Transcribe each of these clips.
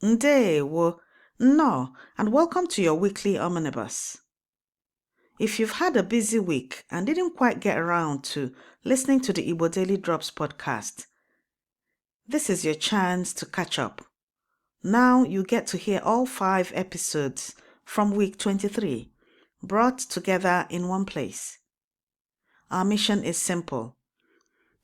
Ndewo, no, and welcome to your weekly Omnibus. If you've had a busy week and didn't quite get around to listening to the Igbo Daily Drops podcast, this is your chance to catch up. Now you get to hear all 5 episodes from week 23, brought together in one place. Our mission is simple: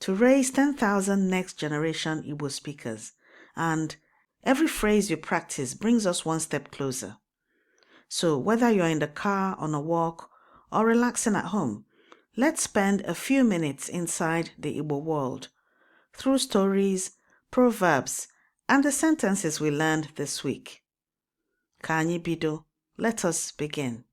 to raise 10,000 next generation Igbo speakers, and every phrase you practice brings us one step closer. So whether you're in the car, on a walk, or relaxing at home, let's spend a few minutes inside the Igbo world, through stories, proverbs, and the sentences we learned this week. Ka anyị bido. Let us begin.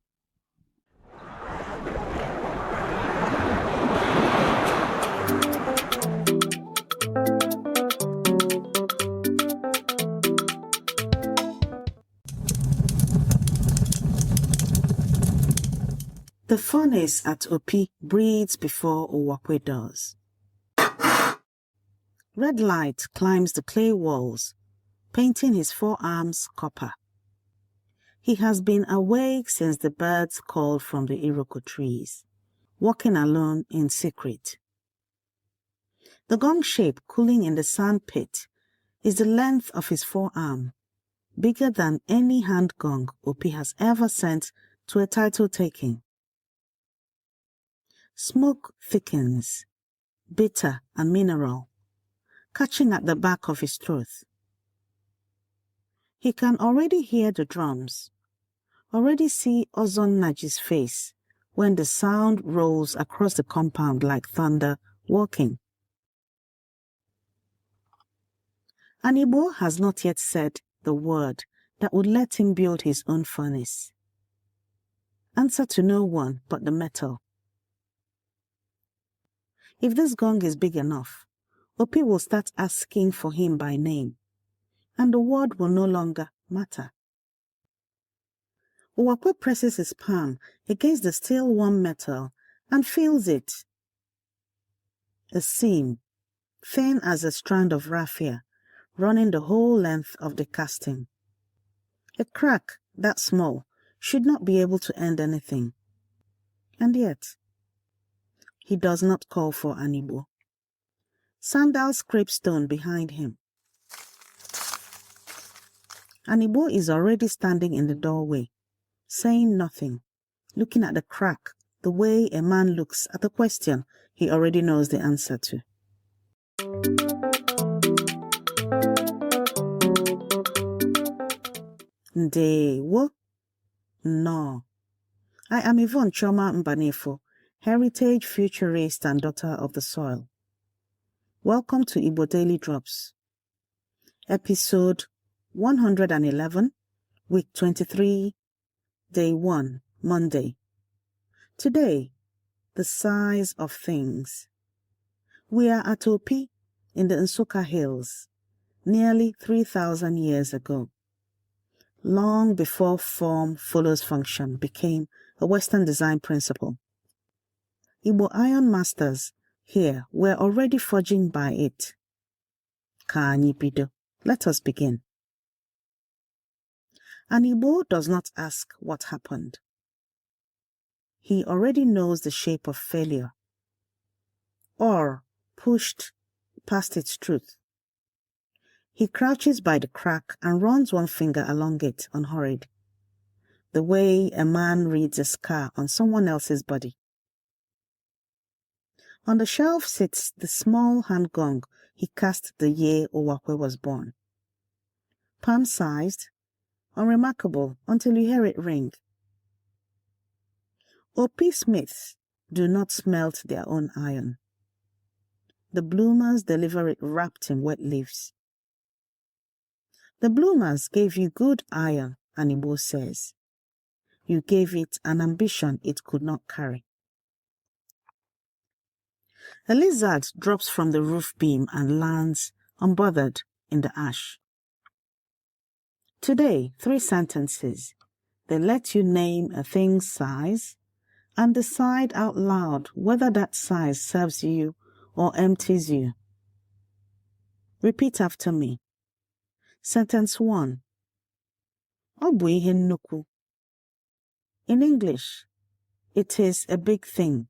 The furnace at Opi breathes before Uwakwe does. Red light climbs the clay walls, painting his forearms copper. He has been awake since the birds called from the Iroko trees, walking alone in secret. The gong shape cooling in the sand pit is the length of his forearm, bigger than any hand gong Opi has ever sent to a title taking. Smoke thickens, bitter and mineral, catching at the back of his throat. He can already hear the drums, already see Ozon Naji's face when the sound rolls across the compound like thunder walking. Anibo has not yet said the word that would let him build his own furnace. Answer to no one but the metal. If this gong is big enough, Opi will start asking for him by name, and the word will no longer matter. Uwakwe presses his palm against the still warm metal and feels it. A seam, thin as a strand of raffia, running the whole length of the casting. A crack that small should not be able to end anything. And yet, he does not call for Anibo. Sandals scrape stone behind him. Anibo is already standing in the doorway, saying nothing, looking at the crack the way a man looks at a question he already knows the answer to. Ndewo? No. I am Yvonne Choma Mbanefo, heritage futurist and daughter of the soil. Welcome to Igbo Daily Drops, episode 111, week 23, day 1, Monday. Today, the size of things. We are at Opi in the Nsukka Hills, nearly 3,000 years ago. Long before form follows function became a Western design principle. Igbo iron masters here were already forging by it. Ka anyị bido. Let us begin. An Igbo does not ask what happened. He already knows the shape of failure, or pushed past its truth. He crouches by the crack and runs one finger along it unhurried, the way a man reads a scar on someone else's body. On the shelf sits the small hand gong he cast the year Uwakwe was born. Palm-sized, unremarkable until you hear it ring. Opi smiths do not smelt their own iron. The bloomers deliver it wrapped in wet leaves. The bloomers gave you good iron, Anibo says. You gave it an ambition it could not carry. A lizard drops from the roof beam and lands, unbothered, in the ash. Today, 3 sentences, They let you name a thing's size and decide out loud whether that size serves you or empties you. Repeat after me. Sentence 1. Ọ bụ ihe nnukwu. In English, it is a big thing.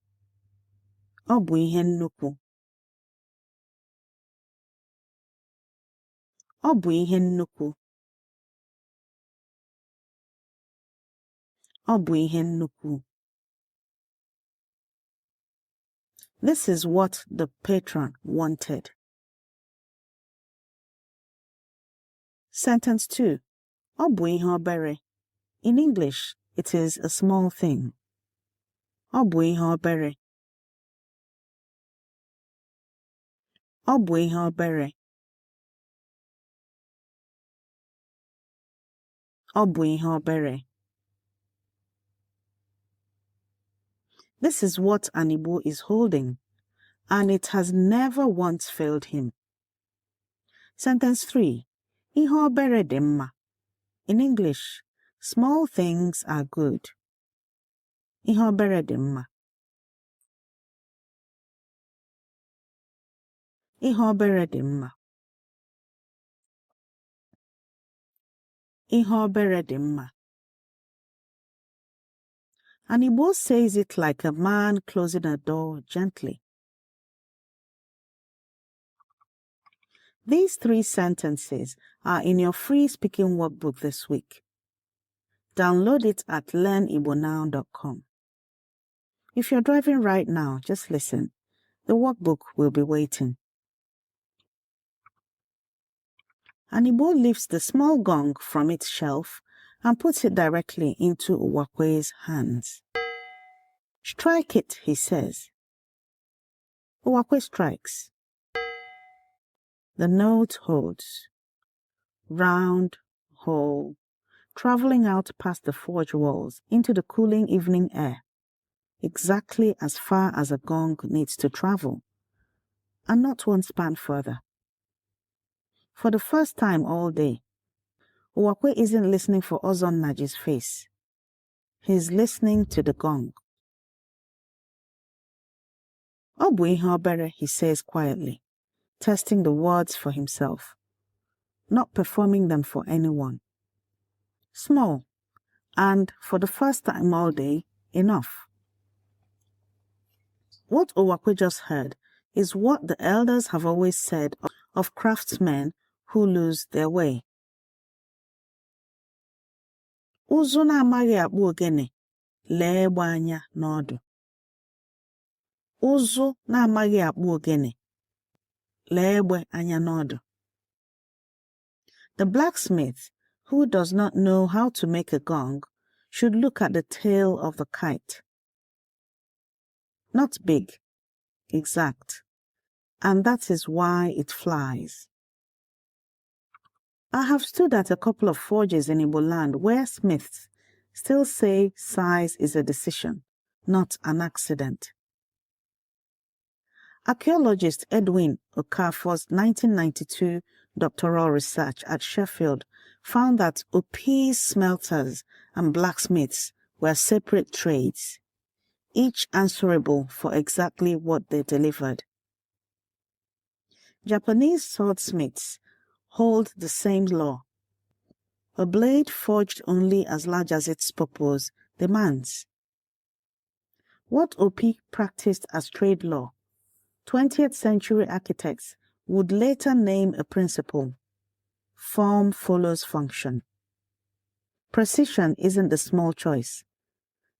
Ọ bụ ihe nnukwu. Ọ bụ ihe nnukwu. Ọ bụ ihe nnukwu. This is what the patron wanted. Sentence 2. Ọ bụ ihe obere. In English, it is a small thing. Ọ bụ ihe obere. Ọ bụ ihe obere. Ọ bụ ihe obere. This is what an Igbo is holding, and it has never once failed him. Sentence 3. Ihe obere dị mma. In English, small things are good. Ihe obere dị mma. Ihe obere dị mma. Ihe obere dị mma. An Igbo says it like a man closing a door gently. These 3 sentences are in your free speaking workbook this week. Download it at learnibonow.com. If you're driving right now, just listen. The workbook will be waiting. An Igbo lifts the small gong from its shelf and puts it directly into Uwakwe's hands. Strike it, he says. Uwakwe strikes. The note holds. Round, whole, traveling out past the forge walls into the cooling evening air, exactly as far as a gong needs to travel, and not one span further. For the first time all day, Uwakwe isn't listening for Ozon Naji's face. He's listening to the gong. Ọ bụ ihe obere, he says quietly, testing the words for himself, not performing them for anyone. Small, and for the first time all day, enough. What Uwakwe just heard is what the elders have always said of craftsmen who lose their way. Ụzụ na-amaghị akpụ ogene, lee egbe anya n'ọdụ. Ụzụ na-amaghị akpụ ogene, lee egbe anya n'ọdụ. The blacksmith who does not know how to make a gong should look at the tail of the kite. Not big, exact, and that is why it flies. I have stood at a couple of forges in Igbo land where smiths still say size is a decision, not an accident. Archaeologist Edwin Okafor's 1992 doctoral research at Sheffield found that Opi's smelters and blacksmiths were separate trades, each answerable for exactly what they delivered. Japanese swordsmiths hold the same law. A blade forged only as large as its purpose demands. What OP practiced as trade law, 20th century architects would later name a principle: form follows function. Precision isn't the small choice,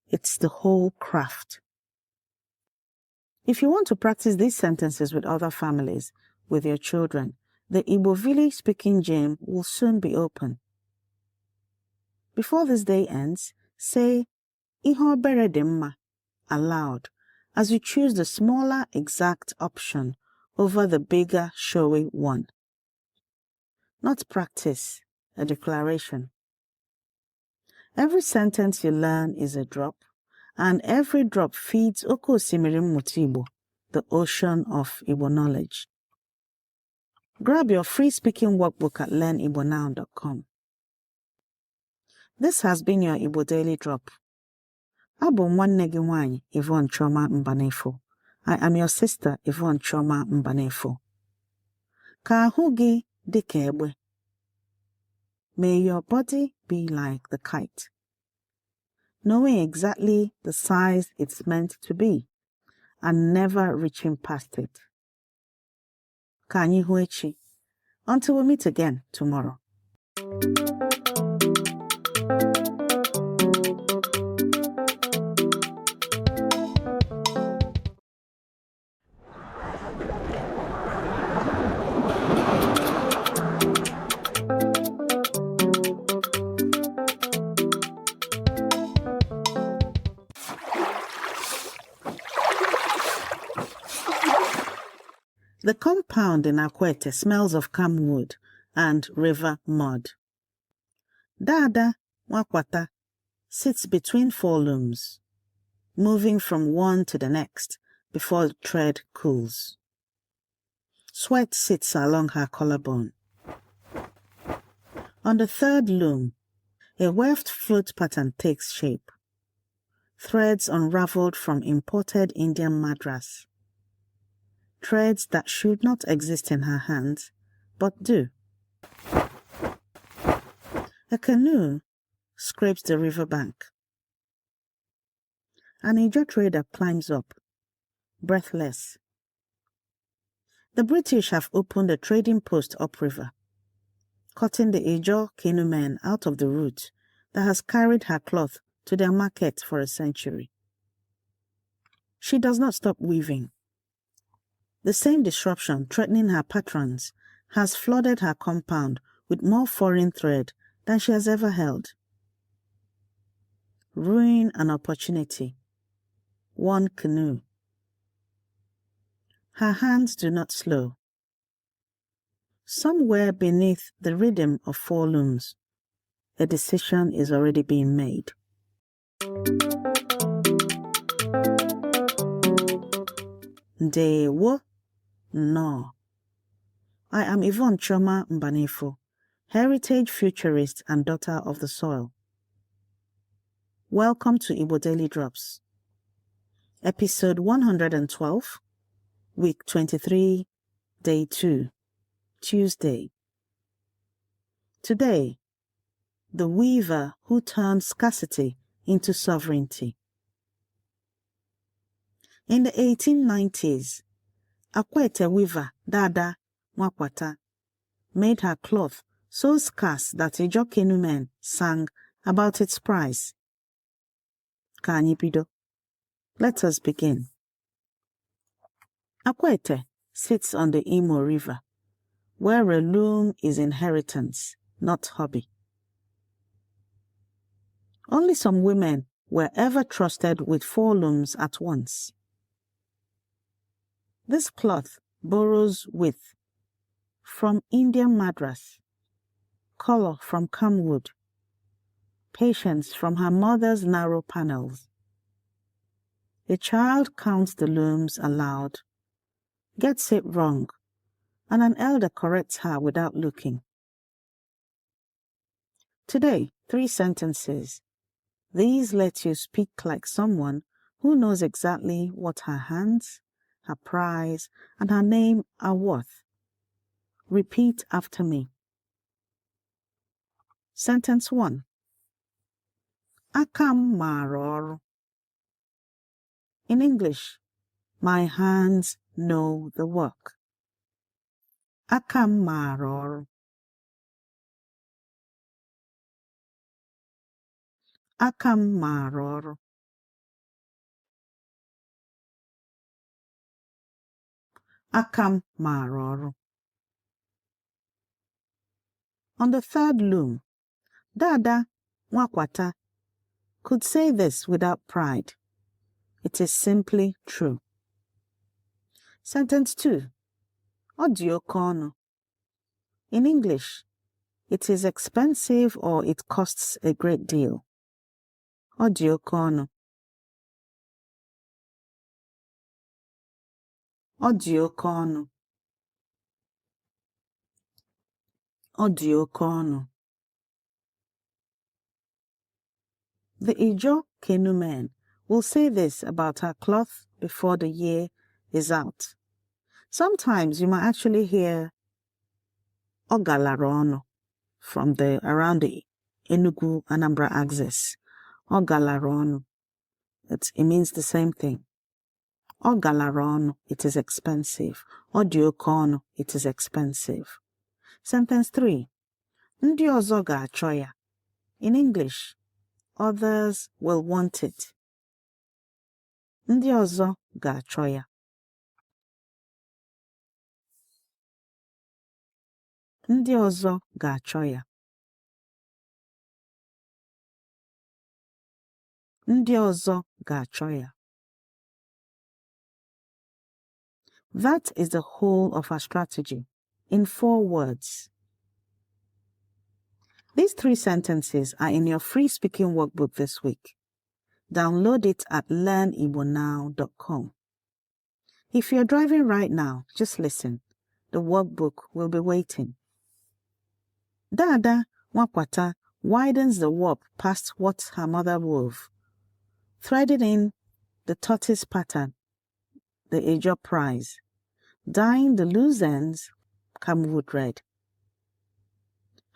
it's the whole craft. If you want to practice these sentences with other families, with your children, the Igbo village speaking gym will soon be open. Before this day ends, say Ihe obere dị mma aloud as you choose the smaller exact option over the bigger showy one. Not practice, a declaration. Every sentence you learn is a drop, and every drop feeds Oke Osimiri Mmụta Igbo, the ocean of Igbo knowledge. Grab your free speaking workbook at learnibonow.com. This has been your Igbo Daily Drop. Abụ m nwanne gị nwanyị Yvonne Chioma Mbanefo. I am your sister Yvonne Chioma Mbanefo. Ka ahụ gị dị ka egbe. May your body be like the kite, knowing exactly the size it's meant to be and never reaching past it. Ka anyị hụ echi. Until we meet again tomorrow. The compound in Akwete smells of camwood and river mud. Dada Nwakwata sits between 4 looms, moving from one to the next before the thread cools. Sweat sits along her collarbone. On the 3rd loom, a weft float pattern takes shape. Threads unraveled from imported Indian madras. Threads that should not exist in her hands, but do. A canoe scrapes the riverbank. An Ijo trader climbs up, breathless. The British have opened a trading post upriver, cutting the Ijo canoe men out of the route that has carried her cloth to their market for a century. She does not stop weaving. The same disruption threatening her patrons has flooded her compound with more foreign thread than she has ever held. Ruin and opportunity. One canoe. Her hands do not slow. Somewhere beneath the rhythm of 4 looms, a decision is already being made. Ndewo. No. I am Yvonne Chioma Mbanefo, heritage futurist and daughter of the soil. Welcome to Igbo Daily Drops, episode 112, week 23, day 2, Tuesday. Today, the weaver who turned scarcity into sovereignty. In the 1890s, Akwete weaver Dada Nwakwata made her cloth so scarce that Ijo canoe men sang about its price. Ka anyị bido. Let us begin. Akwete sits on the Imo River, where a loom is inheritance, not hobby. Only some women were ever trusted with 4 looms at once. This cloth borrows width from Indian madras, color from camwood, patience from her mother's narrow panels. A child counts the looms aloud, gets it wrong, and an elder corrects her without looking. Today, 3 sentences. These let you speak like someone who knows exactly what her hands, her prize, and her name are worth. Repeat after me. Sentence 1. Aka m mara ọrụ. In English, my hands know the work. Aka m mara ọrụ. Aka m mara ọrụ. Aka m mara ọrụ. On the 3rd loom, Dada Nwakwata could say this without pride. It is simply true. Sentence 2. Ọ dị oke ọnụ. In English, it is expensive or it costs a great deal. Ọ dị oke ọnụ. Ọ dị oke ọnụ. Ọ dị oke ọnụ. The Ijo Kenu men will say this about our cloth before the year is out. Sometimes you might actually hear Ogalarono from around the Enugu Anambra axis. Ogalarono. It means the same thing. Ogalarono, it is expensive. Odiokono, it is expensive. Sentence 3. Ndị ọzọ ga-achọ ya. In English, others will want it. Ndị ọzọ ga-achọ ya. Ndị ọzọ ga-achọ ya. Ndị ọzọ ga-achọ ya. That is the whole of our strategy, in 4 words. These 3 sentences are in your free speaking workbook this week. Download it at learnigbonow.com. If you're driving right now, just listen. The workbook will be waiting. Dada Nwakwata widens the warp past what her mother wove, threaded in the tortoise pattern, the Ijo prize, dyeing the loose ends camwood red.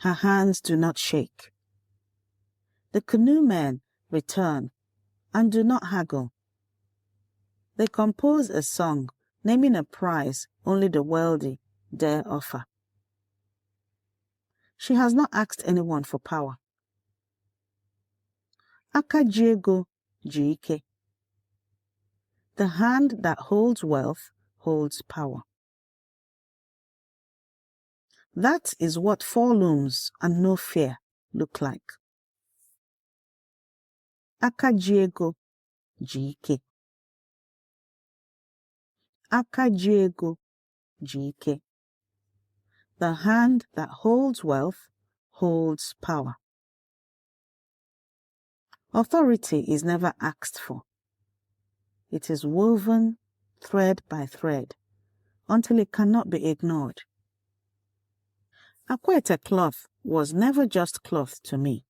Her hands do not shake. The canoe men return and do not haggle. They compose a song naming a prize only the wealthy dare offer. She has not asked anyone for power. Aka ji ego ji ike. The hand that holds wealth holds power. That is what 4 looms and no fear look like. Aka ji ego ji ike. Aka ji ego ji ike. The hand that holds wealth holds power. Authority is never asked for. It is woven thread by thread until it cannot be ignored. Akwete cloth was never just cloth to me.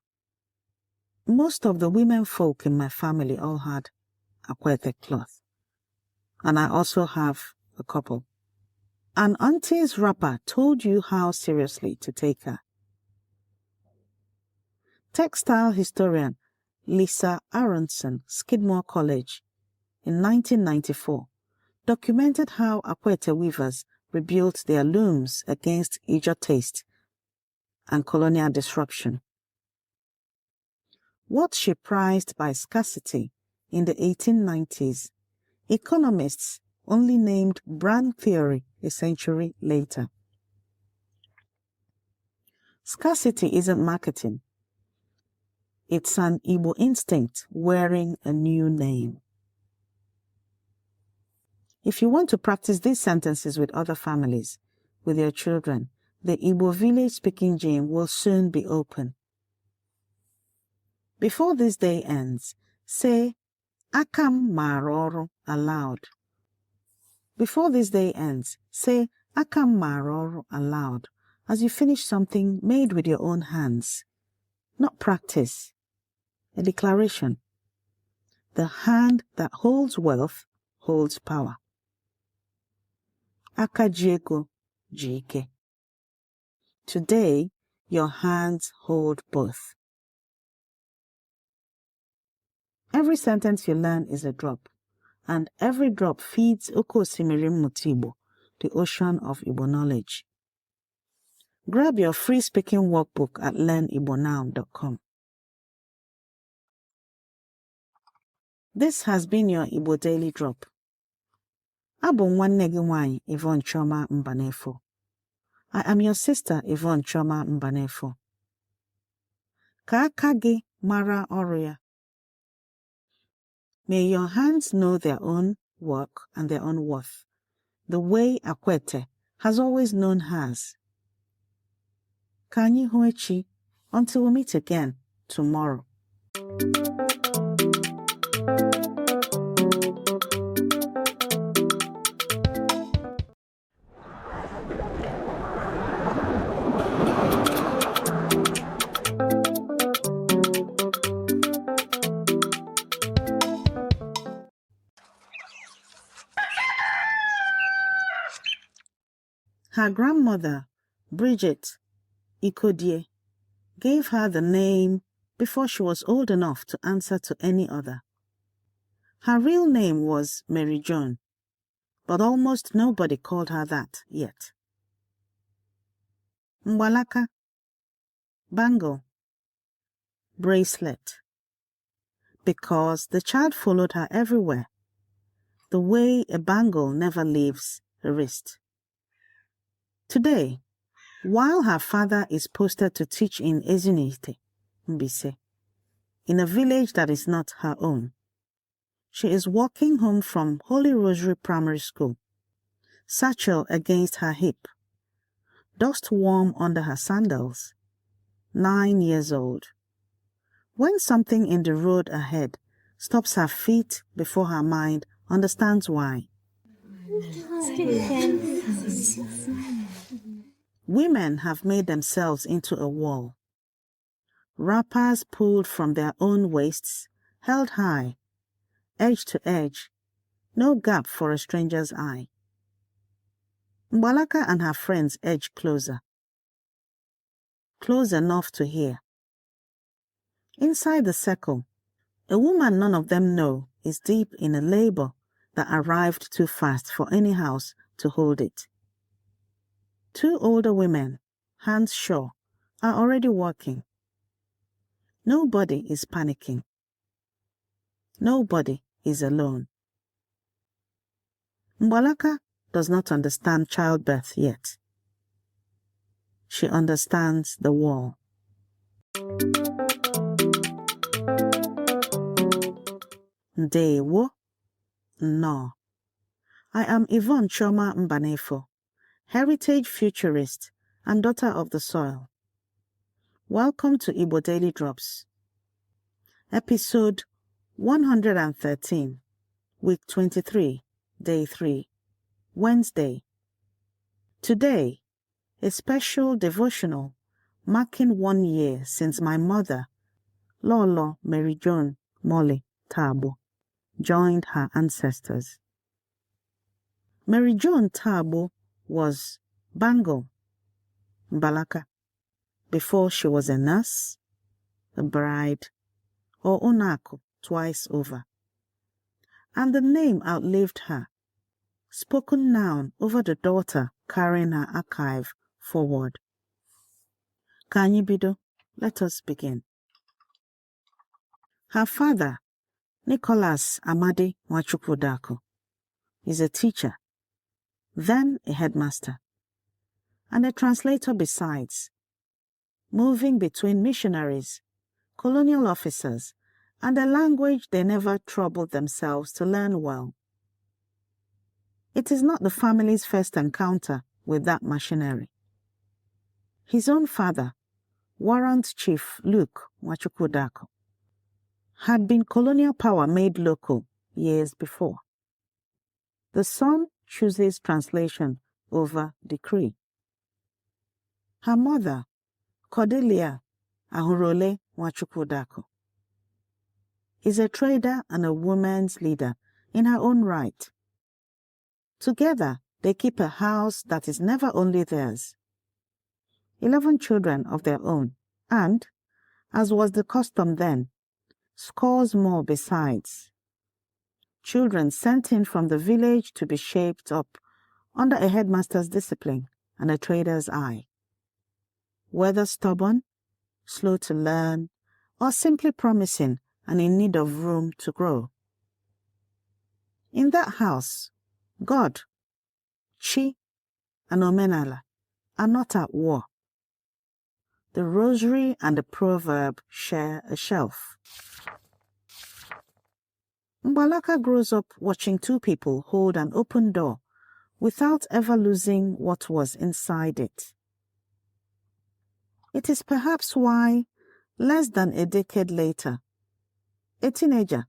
Most of the women folk in my family all had Akwete cloth. And I also have a couple. An auntie's wrapper told you how seriously to take her. Textile historian Lisa Aronson, Skidmore College, in 1994, documented how Akwete weavers rebuilt their looms against Ijo taste and colonial disruption. What she prized by scarcity in the 1890s, economists only named brand theory a century later. Scarcity isn't marketing. It's an Igbo instinct wearing a new name. If you want to practice these sentences with other families, with your children, the Igbo village speaking gym will soon be open. Before this day ends, say, Akam maroro aloud. Before this day ends, say, Akam maroro aloud as you finish something made with your own hands. Not practice. A declaration. The hand that holds wealth holds power. Aka ji ego ji ike. Today, your hands hold both. Every sentence you learn is a drop, and every drop feeds Oke Osimiri Mmụta Igbo, the ocean of Igbo knowledge. Grab your free speaking workbook at learnigbonow.com. This has been your Igbo Daily Drop. Abụ nwanne gị nwanyị Yvonne Chioma Mbanefo. I am your sister Yvonne Chioma Mbanefo. Ka aka gị mara ọrụ ya. May your hands know their own work and their own worth, the way Akwete has always known hers. Ka anyị hụ echi, until we meet again tomorrow. Her grandmother, Bridget Ikodie, gave her the name before she was old enough to answer to any other. Her real name was Mary Joan, but almost nobody called her that yet. Mbalaka, bangle, bracelet. Because the child followed her everywhere, the way a bangle never leaves her wrist. Today, while her father is posted to teach in Ezinite, Mbise, in a village that is not her own, she is walking home from Holy Rosary Primary School, satchel against her hip, dust warm under her sandals, 9 years old, when something in the road ahead stops her feet before her mind understands why. Women have made themselves into a wall. Wrappers pulled from their own waists, held high, edge to edge, no gap for a stranger's eye. Mbalaka and her friends edge closer. Close enough to hear. Inside the circle, a woman none of them know is deep in a labor that arrived too fast for any house to hold it. 2 older women, hands sure, are already working. Nobody is panicking. Nobody is alone. Mbalaka does not understand childbirth yet. She understands the war. Ndewo. No. I am Yvonne Choma Mbanefo, heritage futurist and daughter of the soil. Welcome to Igbo Daily Drops, episode 113, week 23, day 3, Wednesday. Today, a special devotional marking 1 year since my mother, Lolo Mary Joan Molly Tabo, joined her ancestors. Mary Joan Tabo was Bangle, Mbalaka, before she was a nurse, a bride, or Onako twice over. And the name outlived her, spoken noun over the daughter carrying her archive forward. Kanyibido, let us begin. Her father, Nicholas Amadi Nwachukwu, is a teacher, then a headmaster, and a translator besides, moving between missionaries, colonial officers, and a language they never troubled themselves to learn well. It is not the family's first encounter with that machinery. His own father, Warrant Chief Luke Nwachukwu, had been colonial power made local years before. The son chooses translation over decree. Her mother, Cordelia Ahurole Nwachukwu, is a trader and a woman's leader in her own right. Together, they keep a house that is never only theirs, 11 children of their own, and, as was the custom then, scores more besides. Children sent in from the village to be shaped up under a headmaster's discipline and a trader's eye. Whether stubborn, slow to learn, or simply promising and in need of room to grow. In that house, God, Chi, and Omenala are not at war. The rosary and the proverb share a shelf. Mbalaka grows up watching 2 people hold an open door without ever losing what was inside it. It is perhaps why, less than a decade later, a teenager,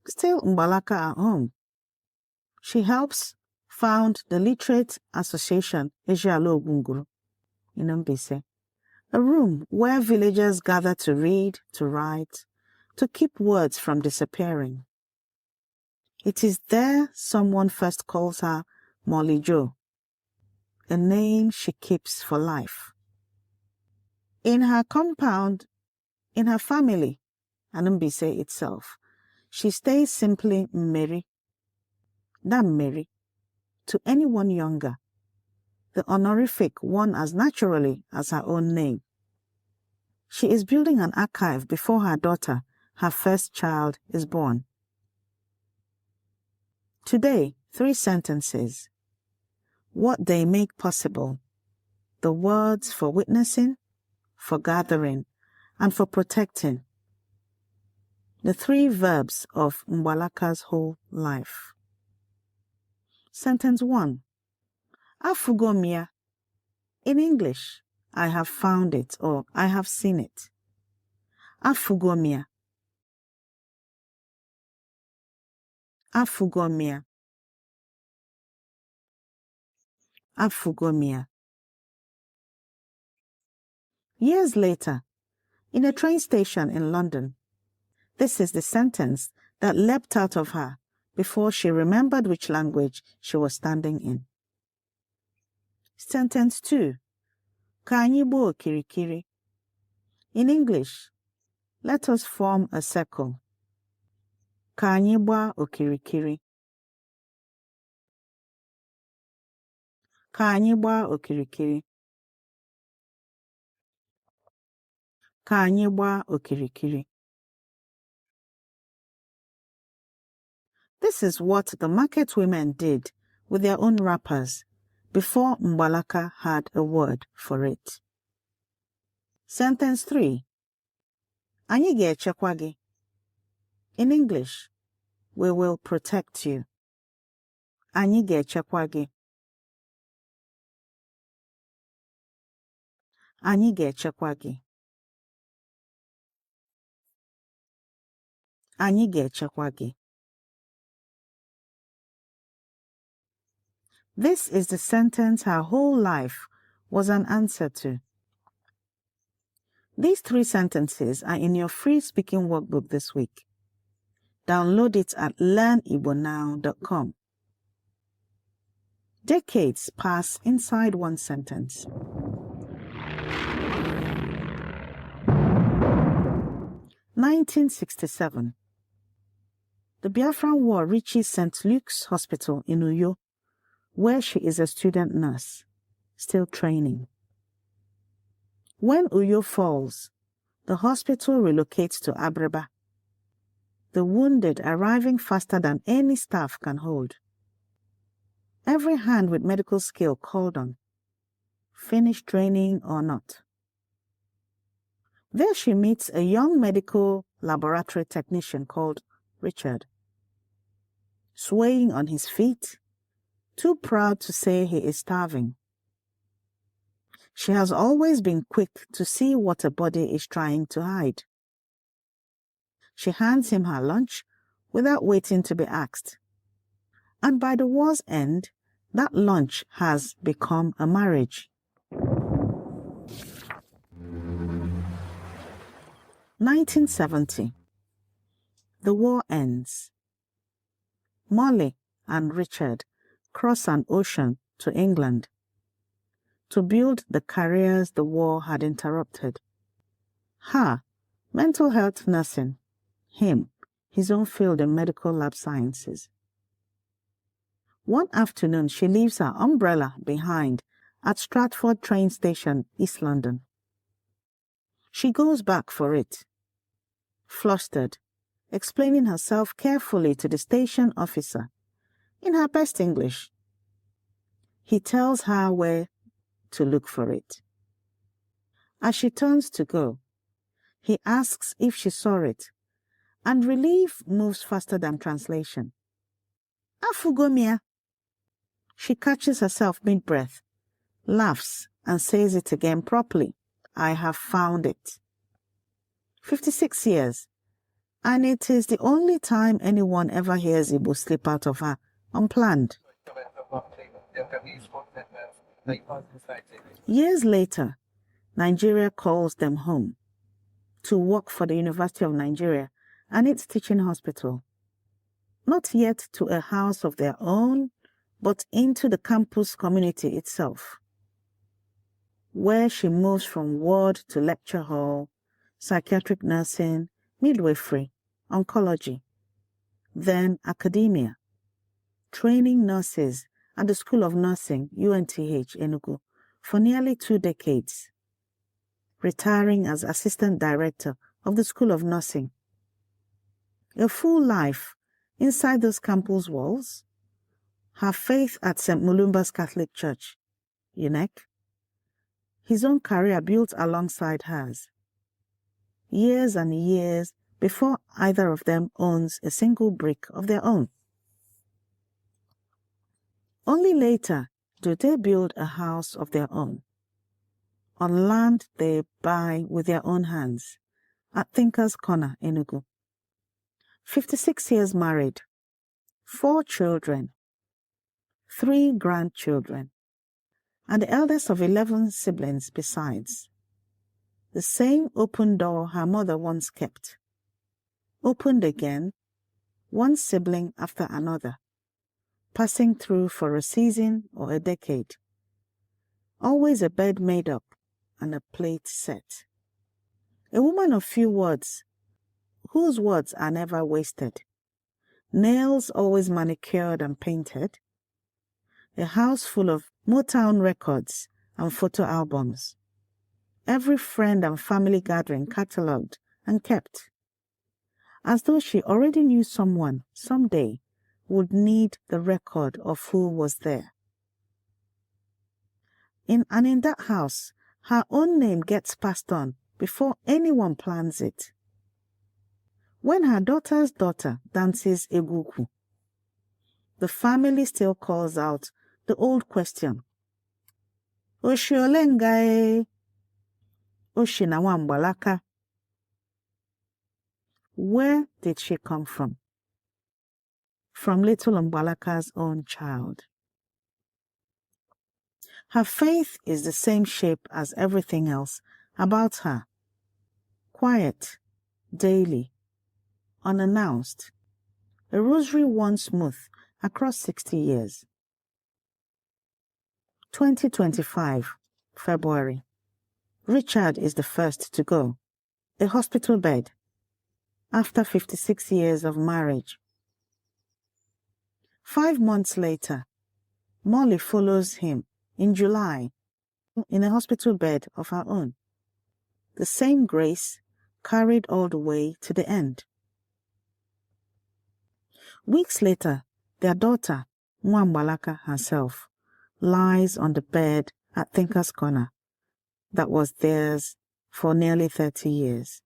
still Mbalaka at home, she helps found the Literate Association Ejialo Ogunguru in Mbise, a room where villagers gather to read, to write, to keep words from disappearing. It is there someone first calls her Molly Jo. a name she keeps for life. In her compound, in her family, Anumbise itself, she stays simply Mary. That Mary. To anyone younger, the honorific won as naturally as her own name. She is building an archive before her daughter, her first child, is born. Today, 3 sentences. What they make possible. The words for witnessing, for gathering, and for protecting. The 3 verbs of Mbalaka's whole life. Sentence 1. Afugomia. In English, I have found it or I have seen it. Afugomia. Afugomia. Afugomia. Years later, in a train station in London, this is the sentence that leapt out of her before she remembered which language she was standing in. Sentence 2. Ka anyị gbaa okirikiri. In English, let us form a circle. Ka anyị gbaa okirikiri. Ka anyị gbaa okirikiri. Ka anyị gbaa okirikiri. This is what the market women did with their own wrappers before Mbalaka had a word for it. Sentence 3. Anyị ga-echekwa gị. In English, we will protect you. Anyị ga-echekwa gị. Anyị ga-echekwa gị. Anyị ga-echekwa gị. This is the sentence her whole life was an answer to. These 3 sentences are in your free speaking workbook this week. Download it at learnigbonow.com. Decades pass inside one sentence. 1967. The Biafran War reaches St. Luke's Hospital in Uyo, where she is a student nurse, still training. When Uyo falls, the hospital relocates to Abreba, the wounded arriving faster than any staff can hold. Every hand with medical skill called on, finished training or not. There she meets a young medical laboratory technician called Richard. Swaying on his feet, too proud to say he is starving. She has always been quick to see what a body is trying to hide. She hands him her lunch without waiting to be asked. And by the war's end, that lunch has become a marriage. 1970. The war ends. Molly and Richard cross an ocean to England to build the careers the war had interrupted. Her, mental health nursing. Him, his own field in medical lab sciences. One afternoon, she leaves her umbrella behind at Stratford train station, East London. She goes back for it, flustered, explaining herself carefully to the station officer in her best English. He tells her where to look for it. As she turns to go, he asks if she saw it, and relief moves faster than translation. Afugomia. She catches herself mid-breath, laughs, and says it again properly. I have found it. 56 years, and it is the only time anyone ever hears Igbo slip out of her, unplanned. Years later, Nigeria calls them home to work for the University of Nigeria and its teaching hospital. Not yet to a house of their own, but into the campus community itself, where she moves from ward to lecture hall, psychiatric nursing, midwifery, oncology, then academia, training nurses at the School of Nursing, UNTH, Enugu, for nearly 2 decades, retiring as Assistant Director of the School of Nursing. A full life inside those campus walls, her faith at St. Mulumba's Catholic Church, UNEC, his own career built alongside hers, years and years before either of them owns a single brick of their own. Only later do they build a house of their own, on land they buy with their own hands, at Thinker's Corner, Enugu. 56 years married, 4 children, 3 grandchildren, and the eldest of 11 siblings besides. The same open door her mother once kept, opened again, one sibling after another, passing through for a season or a decade. Always a bed made up and a plate set. A woman of few words, whose words are never wasted. Nails always manicured and painted. A house full of Motown records and photo albums. Every friend and family gathering catalogued and kept. As though she already knew someone someday would need the record of who was there. In that house, her own name gets passed on before anyone plans it. When her daughter's daughter dances eguku, the family still calls out the old question. Oshiolengae, Oshinawambalaka. Where did she come from? From little Mbalaka's own child. Her faith is the same shape as everything else about her. Quiet, daily, unannounced. A rosary worn smooth across 60 years. 2025, February. Richard is the first to go. A hospital bed. After 56 years of marriage. 5 months later, Molly follows him in July in a hospital bed of her own. The same grace carried all the way to the end. Weeks later, their daughter, Mwambalaka herself, lies on the bed at Thinker's Corner that was theirs for nearly 30 years.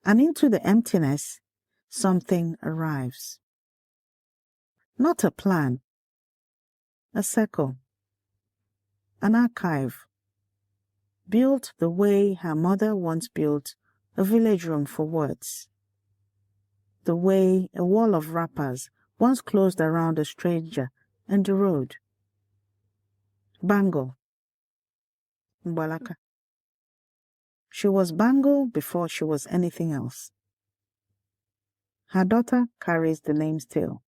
And into the emptiness, something arrives. Not a plan, a circle, an archive, built the way her mother once built a village room for words, the way a wall of wrappers once closed around a stranger and the road. Bangle, Mbalaka. She was Bangle before she was anything else. Her daughter carries the name still.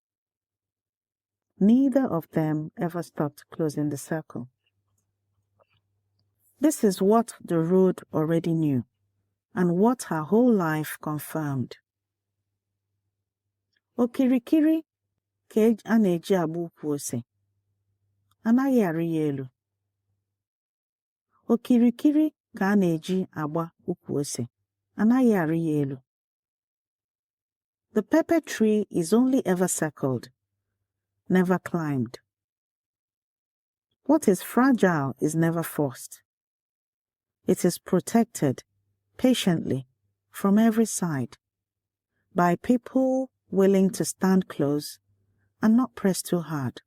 Neither of them ever stopped closing the circle. This is what the road already knew, and what her whole life confirmed. Okirikiri ka a na-eji agba ukwu ose, anaghị arị ya elu. Okirikiri ka a na-eji agba ukwu ose, anaghị arị ya elu. The pepper tree is only ever circled, never climbed. What is fragile is never forced. It is protected patiently from every side by people willing to stand close and not press too hard.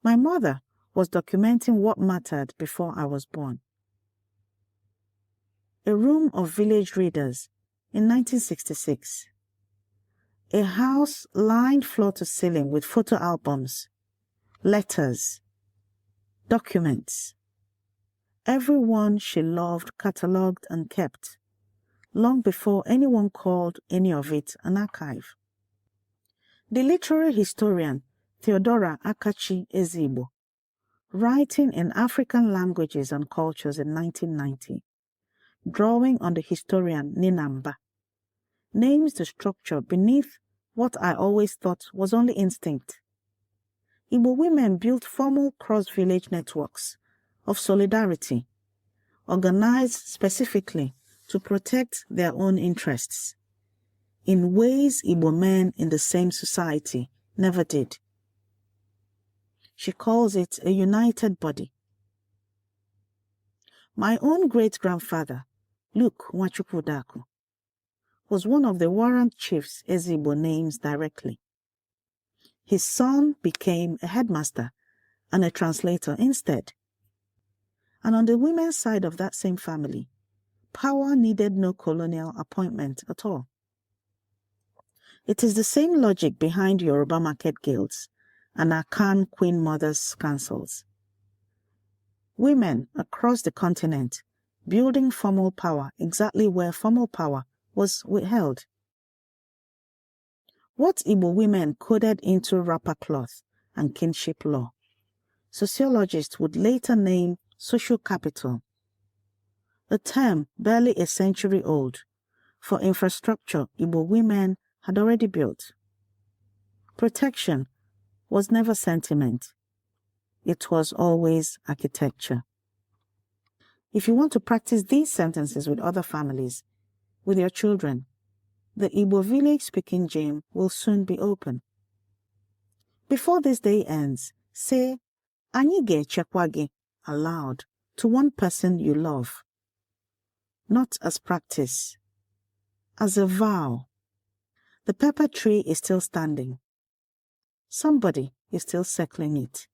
My mother was documenting what mattered before I was born. A room of village readers in 1966. A house lined floor to ceiling with photo albums, letters, documents. Everyone she loved catalogued and kept, long before anyone called any of it an archive. The literary historian Theodora Akachi Ezigbo, writing in African Languages and Cultures in 1990, drawing on the historian Ninamba, names the structure beneath what I always thought was only instinct. Igbo women built formal cross-village networks of solidarity, organized specifically to protect their own interests, in ways Igbo men in the same society never did. She calls it a united body. My own great-grandfather, Luke Nwachukwu, was one of the warrant chiefs Ezigbo names directly. His son became a headmaster and a translator instead. And on the women's side of that same family, power needed no colonial appointment at all. It is the same logic behind Yoruba market guilds and Akan Queen Mothers' councils. Women across the continent building formal power exactly where formal power was withheld. What Igbo women coded into wrapper cloth and kinship law, sociologists would later name social capital, a term barely a century old for infrastructure Igbo women had already built. Protection was never sentiment. It was always architecture. If you want to practice these sentences with other families, with your children, the Igbo village-speaking gym will soon be open. Before this day ends, say, "Anyị ga-echekwa gị" aloud to one person you love. Not as practice, as a vow. The pepper tree is still standing. Somebody is still circling it.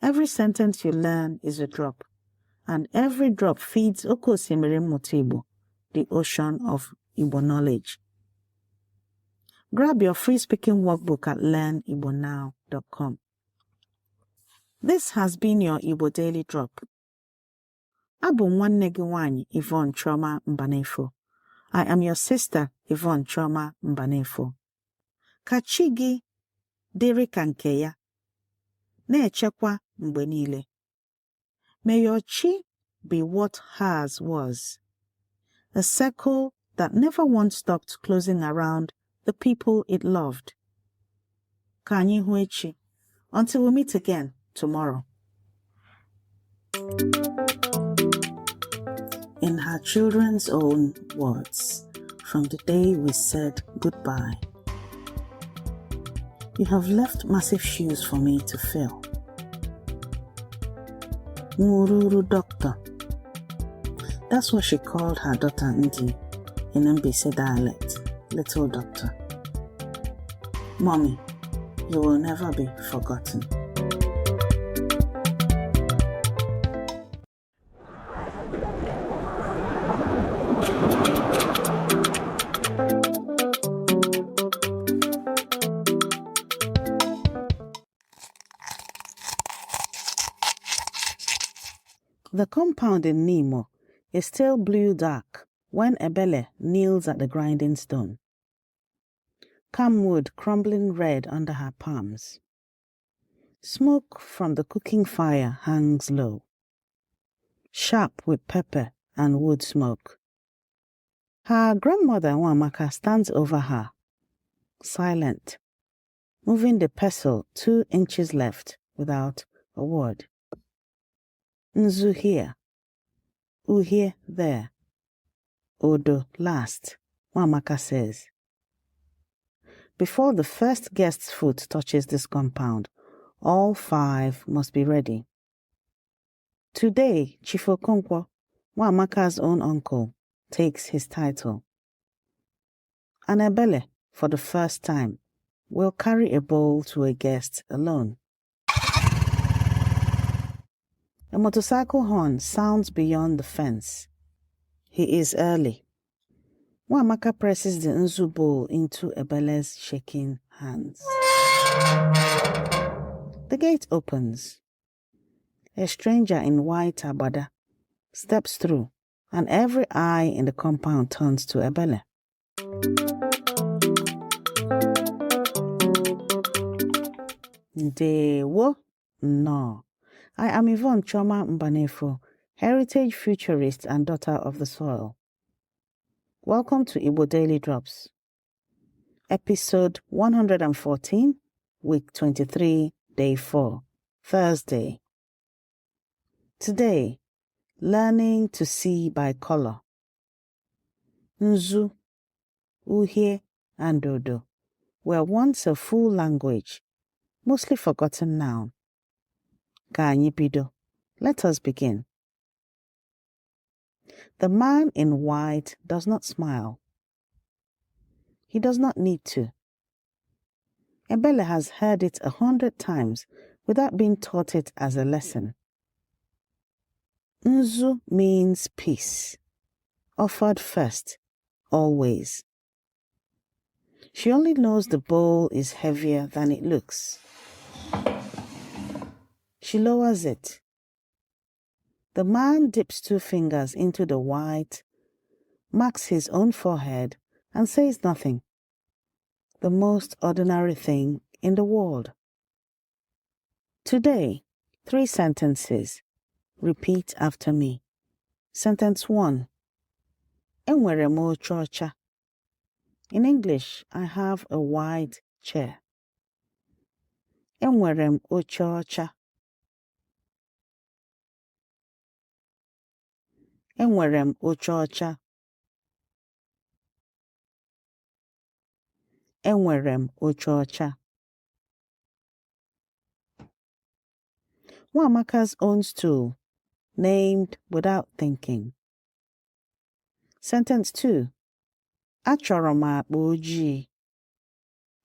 Every sentence you learn is a drop, and every drop feeds Oke Osimiri Mmụta Igbo, the ocean of Igbo knowledge. Grab your free-speaking workbook at learnibonow.com. This has been your Igbo Daily Drop. Abụ nwanne gị nwanyị Yvonne Chioma Mbanefo. I am your sister Yvonne Chioma Mbanefo. Ka chi gị dịrị ka nke ya, na-echekwa mgbe niile. May your chi be what hers was, a circle that never once stopped closing around the people it loved. Ka anyị hụ echi, until we meet again tomorrow. In her children's own words, from the day we said goodbye. You have left massive shoes for me to fill. Mururu doctor. That's what she called her daughter Ndi in Mbise dialect, little doctor. Mommy, you will never be forgotten. The compound in Nimo is still blue dark when Ebele kneels at the grinding stone. Camwood crumbling red under her palms. Smoke from the cooking fire hangs low, sharp with pepper and wood smoke. Her grandmother Nwamaka stands over her, silent, moving the pestle 2 inches left without a word. Nzu here, Uhie there, Odo last, Nwamaka says. Before the first guest's foot touches this compound, all 5 must be ready. Today, Chief Okonkwo, Nwamaka's own uncle, takes his title. And Ebele, for the first time, will carry a bowl to a guest alone. A motorcycle horn sounds beyond the fence. He is early. Nwamaka presses the Nzu bowl into Ebele's shaking hands. The gate opens. A stranger in white abada steps through, and every eye in the compound turns to Ebele. Ndewo. No. I am Yvonne Choma Mbanefo, heritage futurist and daughter of the soil. Welcome to Igbo Daily Drops. Episode 114, week 23, day 4, Thursday. Today, learning to see by color. Nzu, uhie, and odo were once a full language, mostly forgotten now. Ka anyị bido. Let us begin. The man in white does not smile. He does not need to. Ebele has heard it 100 times without being taught it as a lesson. Nzu means peace, offered first, always. She only knows the bowl is heavier than it looks. She lowers it. The man dips 2 fingers into the white, marks his own forehead, and says nothing. The most ordinary thing in the world. Today, 3 sentences. Repeat after me. Sentence 1. Enwere m oche ọcha. In English, I have a white chair. Enwere m oche ọcha. Enwere m oche ọcha. Enwere m oche ọcha. Nwamaka's own stool, named without thinking. Sentence 2. Achọrọ m akpa ojii.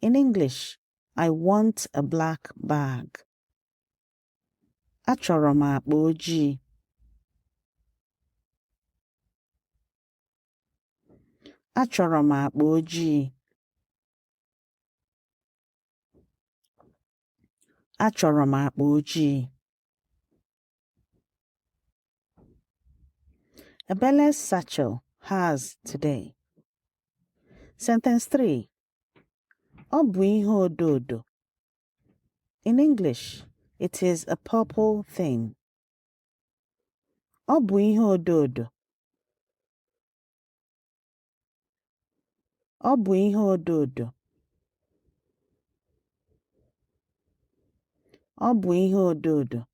In English, I want a black bag. Achọrọ m akpa ojii. Achọrọ m akpa ojii. Achọrọ m akpa ojii. Ebele's satchel has today. Sentence 3. Ọ bụ ihe odo odo. In English, it is a purple thing. Ọ bụ ihe odo odo. Ọ bụ ihe odo odo. Ọ bụ ihe odo odo.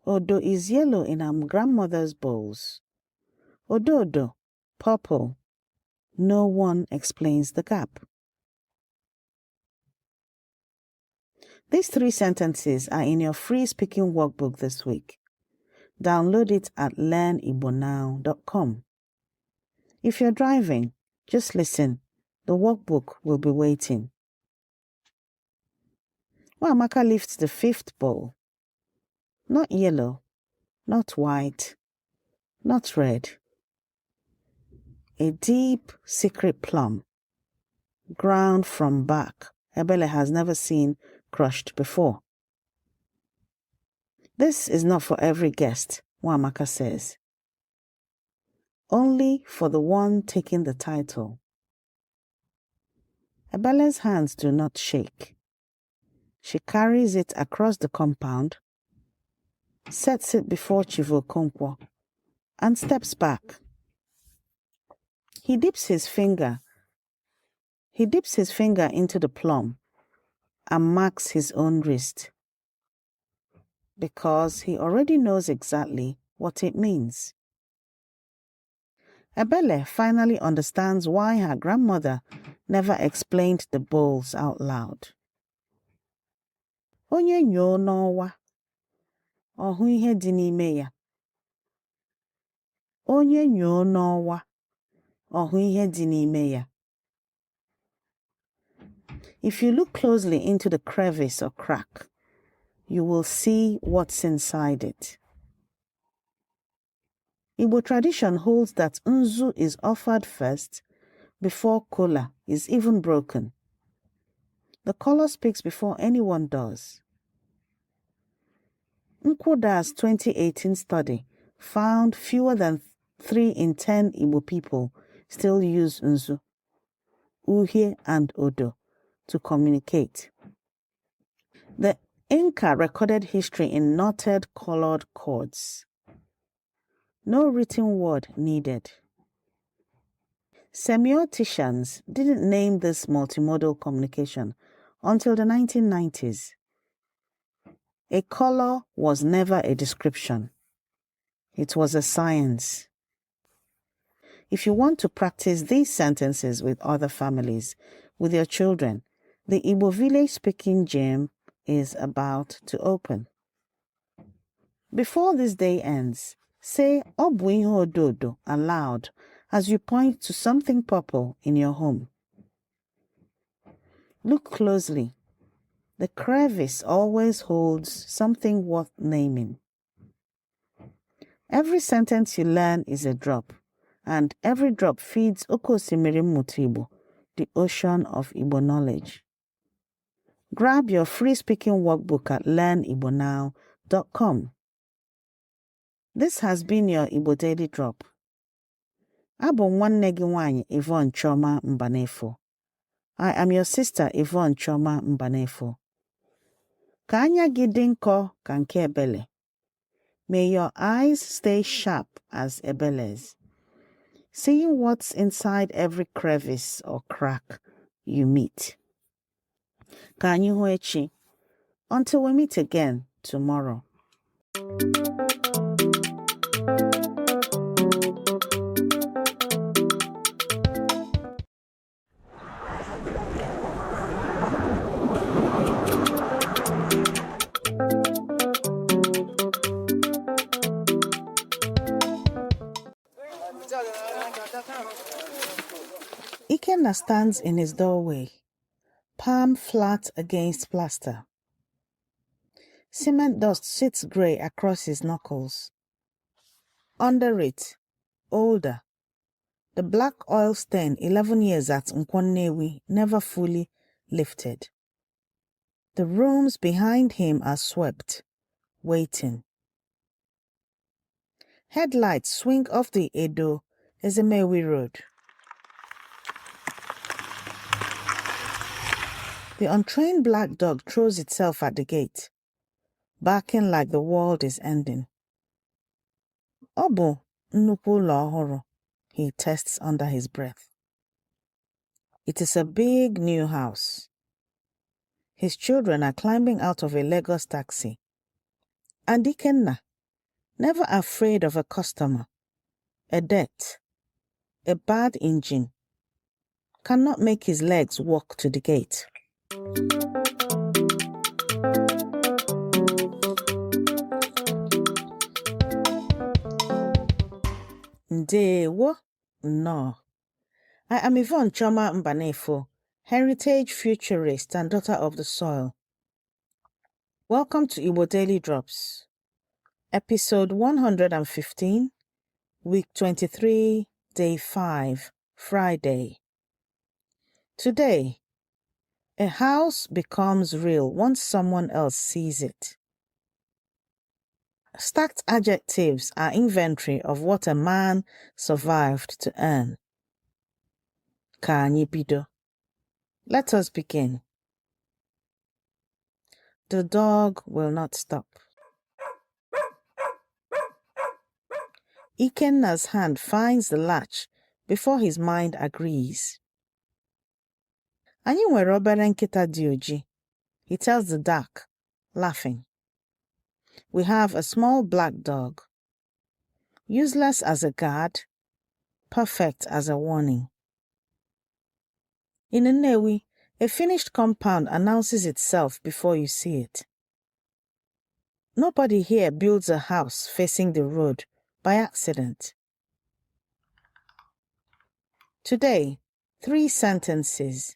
Odo is yellow in our grandmother's bowls. Odo odo, purple. No one explains the gap. These 3 sentences are in your free speaking workbook this week. Download it at learnigbonow.com. If you're driving, just listen. The workbook will be waiting. Nwamaka lifts the 5th bowl. Not yellow, not white, not red. A deep, secret plum, ground from back Ebele has never seen crushed before. This is not for every guest, Nwamaka says. Only for the one taking the title. Ebele's hands do not shake. She carries it across the compound, sets it before Chivokonkwo, and steps back. He dips his finger into the plum and marks his own wrist, because he already knows exactly what it means. Ebele finally understands why her grandmother never explained the bowls out loud. Onye nyoo n'ọwa, ọ hụ ihe dị n'ime ya. Onye nyoo n'ọwa, ọ hụ ihe dị n'ime ya. If you look closely into the crevice or crack, you will see what's inside it. Igbo tradition holds that Nzu is offered first before kola is even broken. The color speaks before anyone does. Nkwoda's 2018 study found fewer than 3 in 10 Igbo people still use Nzu, Uhie, and Odo to communicate. The Inca recorded history in knotted colored cords. No written word needed. Semioticians didn't name this multimodal communication until the 1990s. A color was never a description. It was a science. If you want to practice these sentences with other families, with your children, the Igbo village speaking gym is about to open. Before this day ends, say "Obu ihe ododo" aloud as you point to something purple in your home. Look closely. The crevice always holds something worth naming. Every sentence you learn is a drop, and every drop feeds Okosimiri Mutibo, the ocean of Igbo knowledge. Grab your free speaking workbook at learnibonow.com. This has been your Igbo Daily Drop. Abụ nwanne gị nwanyị Yvonne Choma Mbanefo. I am your sister Yvonne Choma Mbanefo. Ka anya gị dị nkọ ka nke ebele. May your eyes stay sharp as ebele's, seeing what's inside every crevice or crack you meet. Ka anyị hụ echi. Until we meet again tomorrow. Ikenna stands in his doorway, palm flat against plaster. Cement dust sits grey across his knuckles. Under it, older, the black oil stain 11 years at Nkwannewi never fully lifted. The rooms behind him are swept, waiting. Headlights swing off the Edo Ezemewi Road. The untrained black dog throws itself at the gate, barking like the world is ending. Obo nnukwu ụlọ ọhụrụ, he tests under his breath. It is a big new house. His children are climbing out of a Lagos taxi. And Ikenna, never afraid of a customer, a debt, a bad engine, cannot make his legs walk to the gate. Ndewo, no. I am Yvonne Choma Mbanefo, heritage futurist and daughter of the soil. Welcome to Igbo Daily Drops, episode 115, week 23, day 5, Friday. Today, a house becomes real once someone else sees it. Stacked adjectives are inventory of what a man survived to earn. Ka anyị bido. Let us begin. The dog will not stop. Ikenna's hand finds the latch before his mind agrees. Anyị nwere obere nkịta dị oji, he tells the dark, laughing. We have a small black dog, useless as a guard, perfect as a warning. In Nnewi, a finished compound announces itself before you see it. Nobody here builds a house facing the road by accident. Today, 3 sentences.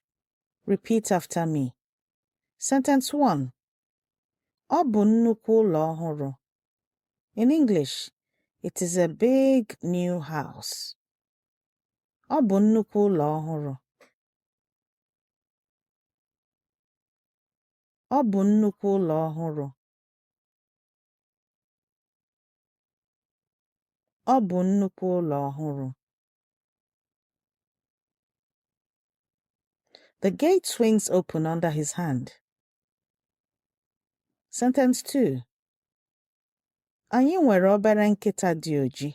Repeat after me. Sentence 1. Ọ bụ nnukwu ụlọ ọhụrụ. In English, it is a big new house. Ọ bụ nnukwu ụlọ ọhụrụ. Ọ bụ nnukwu ụlọ ọhụrụ. Ọ bụ nnukwu ụlọ ọhụrụ. The gate swings open under his hand. Sentence 2. Anyị nwere obere nkịta dị ojii.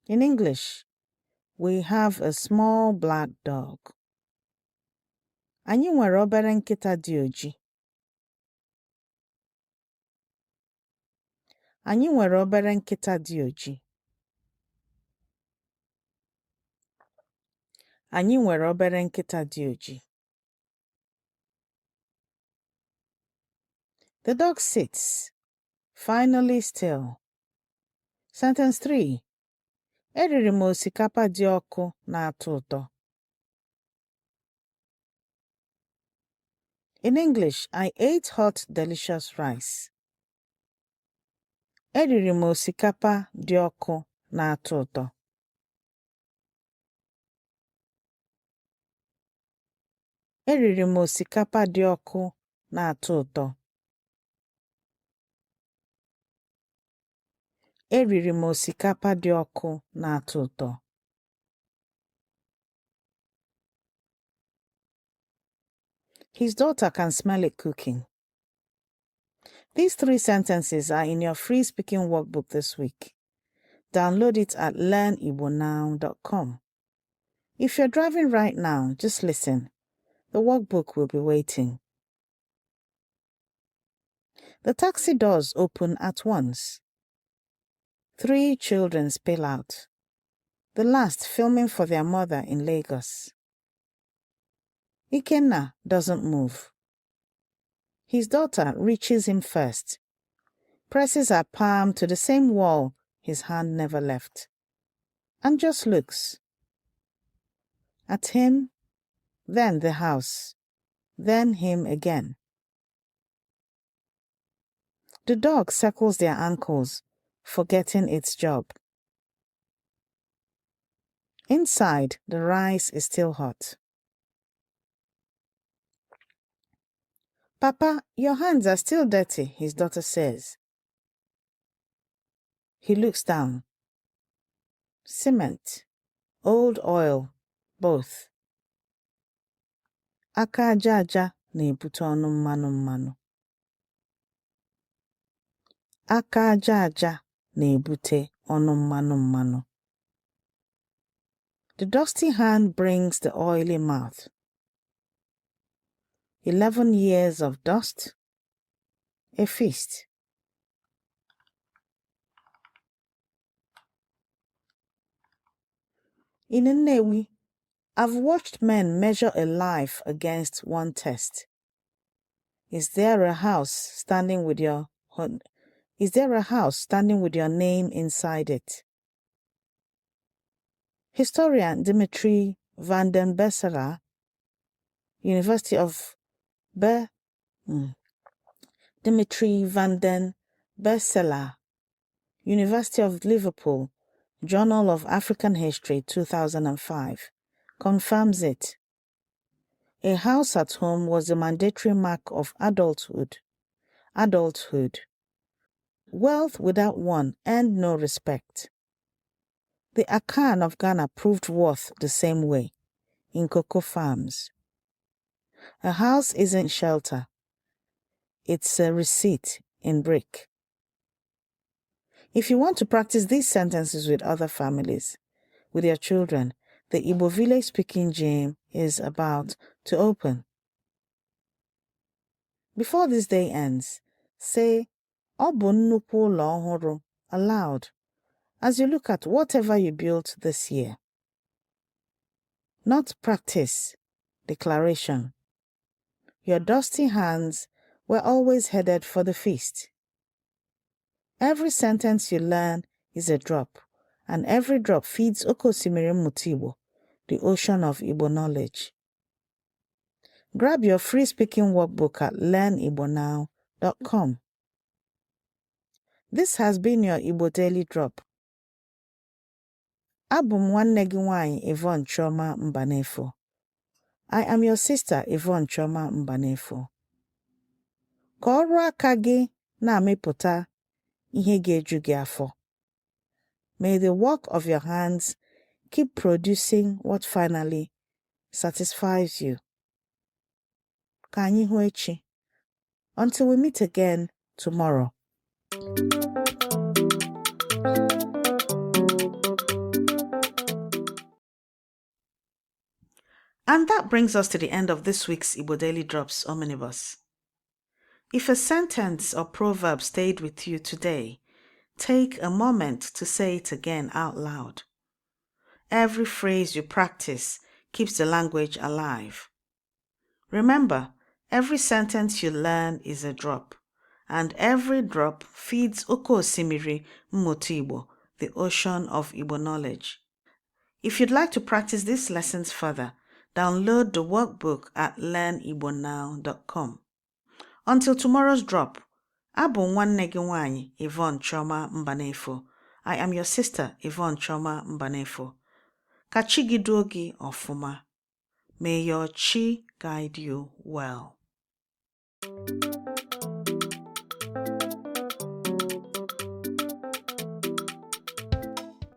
In English, we have a small black dog. Anyị nwere obere nkịta dị ojii. Anyị nwere obere nkịta dị ojii. Anyị nwere obere nkịta dị ojii. The dog sits, finally still. Sentence 3. Eriri m osikapa dị ọkụ na-atọ ụtọ. In English, I ate hot, delicious rice. Eriri m osikapa dị ọkụ na-atọ ụtọ. Eriri m osikapa dị ọkụ na-atọ ụtọ. Eriri m osikapa dị ọkụ na-atọ ụtọ. His daughter can smell it cooking. These 3 sentences are in your free speaking workbook this week. Download it at learnigbonow.com. If you're driving right now, just listen. The workbook will be waiting. The taxi doors open at once. 3 children spill out, the last filming for their mother in Lagos. Ikenna doesn't move. His daughter reaches him first, presses her palm to the same wall his hand never left, and just looks. At him, then the house, then him again. The dog circles their ankles, forgetting its job. Inside, the rice is still hot. Papa, your hands are still dirty, his daughter says. He looks down. Cement, old oil, both. Aka aja aja na-ebute ọnụ mmanụ mmanụ. Aka aja aja na-ebute ọnụ mmanụ mmanụ. The dusty hand brings the oily mouth. 11 years of dust, a feast. In Nnewi, I've watched men measure a life against one test. Is there a house standing with your name inside it? Historian Dimitri van den Bessela, Dimitri van den Bessela, University of Liverpool, Journal of African History, 2005, confirms it. A house at home was a mandatory mark of adulthood. Wealth without one earned no respect. The Akan of Ghana proved worth the same way, in cocoa farms. A house isn't shelter. It's a receipt in brick. If you want to practice these sentences with other families, with your children, the Igbo village speaking gym is about to open. Before this day ends, say, "Ọ bụ nnukwu ụlọ ọhụrụ," aloud, as you look at whatever you built this year. Not practice, declaration. Your dusty hands were always headed for the feast. Every sentence you learn is a drop, and every drop feeds Okosimiri Mutibo, the ocean of Igbo knowledge. Grab your free speaking workbook at learnigbonow.com. This has been your Igbo Daily Drop. Abụ m nwanne gị nwanyị Yvonne Chioma Mbanefo. I am your sister Yvonne Chioma Mbanefo. Ka ọrụ aka gị na-amịpụta ihe ga-eju gị afọ. May the work of your hands keep producing what finally satisfies you. Ka anyị hụ echi. Until we meet again tomorrow. And that brings us to the end of this week's Igbo Daily Drops Omnibus. If a sentence or proverb stayed with you today, take a moment to say it again out loud. Every phrase you practice keeps the language alive. Remember, every sentence you learn is a drop, and every drop feeds Oke Osimiri Mmụta Igbo, the ocean of Igbo knowledge. If you'd like to practice these lessons further, download the workbook at learnigbonow.com. Until tomorrow's drop, abụ nwanne gị nwanyị Yvonne Chioma Mbanefo. I am your sister Yvonne Chioma Mbanefo. Ka chi gị duo gị ọfụma. May your chi guide you well.